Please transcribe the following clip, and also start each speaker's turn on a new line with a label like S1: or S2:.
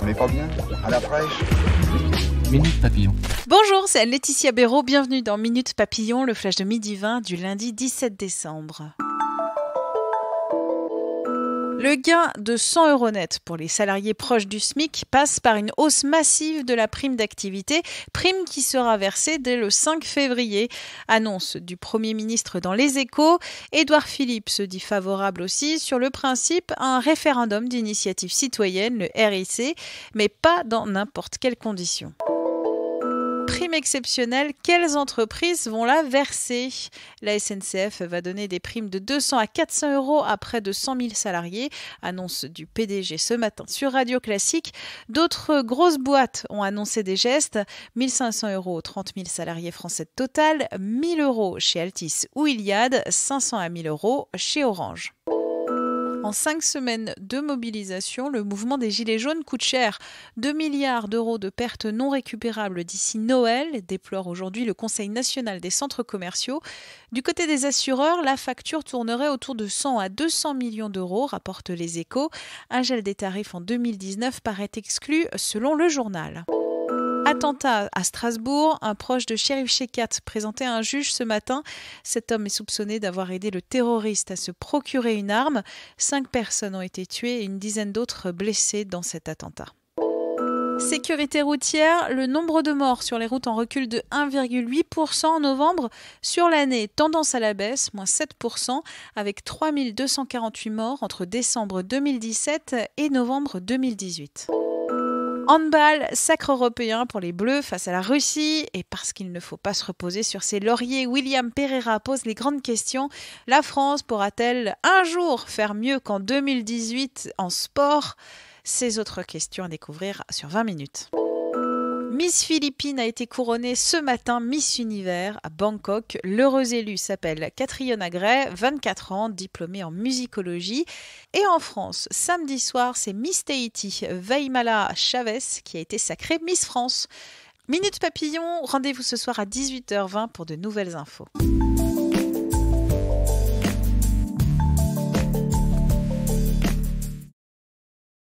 S1: Mais pas bien, à la fraîche.
S2: Minute Papillon.
S3: Bonjour, c'est Laetitia Béraud, bienvenue dans Minute Papillon, le flash de midi 20 du lundi 17 décembre. Le gain de 100 € net pour les salariés proches du SMIC passe par une hausse massive de la prime d'activité, prime qui sera versée dès le 5 février. Annonce du Premier ministre dans Les Échos. Édouard Philippe se dit favorable aussi sur le principe à un référendum d'initiative citoyenne, le RIC, mais pas dans n'importe quelles conditions. Prime exceptionnelle, quelles entreprises vont la verser ? La SNCF va donner des primes de 200 à 400 € à près de 100 000 salariés, annonce du PDG ce matin sur Radio Classique. D'autres grosses boîtes ont annoncé des gestes, 1 500 € aux 30 000 salariés français de Total, 1 000 € chez Altis ou Iliad, 500 à 1 000 € chez Orange. En 5 semaines de mobilisation, le mouvement des Gilets jaunes coûte cher. 2 milliards d'euros de pertes non récupérables d'ici Noël, déplore aujourd'hui le Conseil national des centres commerciaux. Du côté des assureurs, la facture tournerait autour de 100 à 200 millions d'euros, rapportent Les Échos. Un gel des tarifs en 2019 paraît exclu selon le journal. Attentat à Strasbourg, un proche de Cherif Shekat présenté à un juge ce matin. Cet homme est soupçonné d'avoir aidé le terroriste à se procurer une arme. 5 personnes ont été tuées et une dizaine d'autres blessées dans cet attentat. Sécurité routière, le nombre de morts sur les routes en recul de 1,8% en novembre. Sur l'année, tendance à la baisse, moins 7%, avec 3 248 morts entre décembre 2017 et novembre 2018. Handball, sacre européen pour les Bleus face à la Russie. Et parce qu'il ne faut pas se reposer sur ses lauriers, William Pereira pose les grandes questions. La France pourra-t-elle un jour faire mieux qu'en 2018 en sport ? Ces autres questions à découvrir sur 20 minutes. Miss Philippines a été couronnée ce matin Miss Univers à Bangkok. L'heureuse élue s'appelle Catriona Gray, 24 ans, diplômée en musicologie. Et en France, samedi soir, c'est Miss Tahiti, Vaimala Chavez, qui a été sacrée Miss France. Minute Papillon, rendez-vous ce soir à 18h20 pour de nouvelles infos.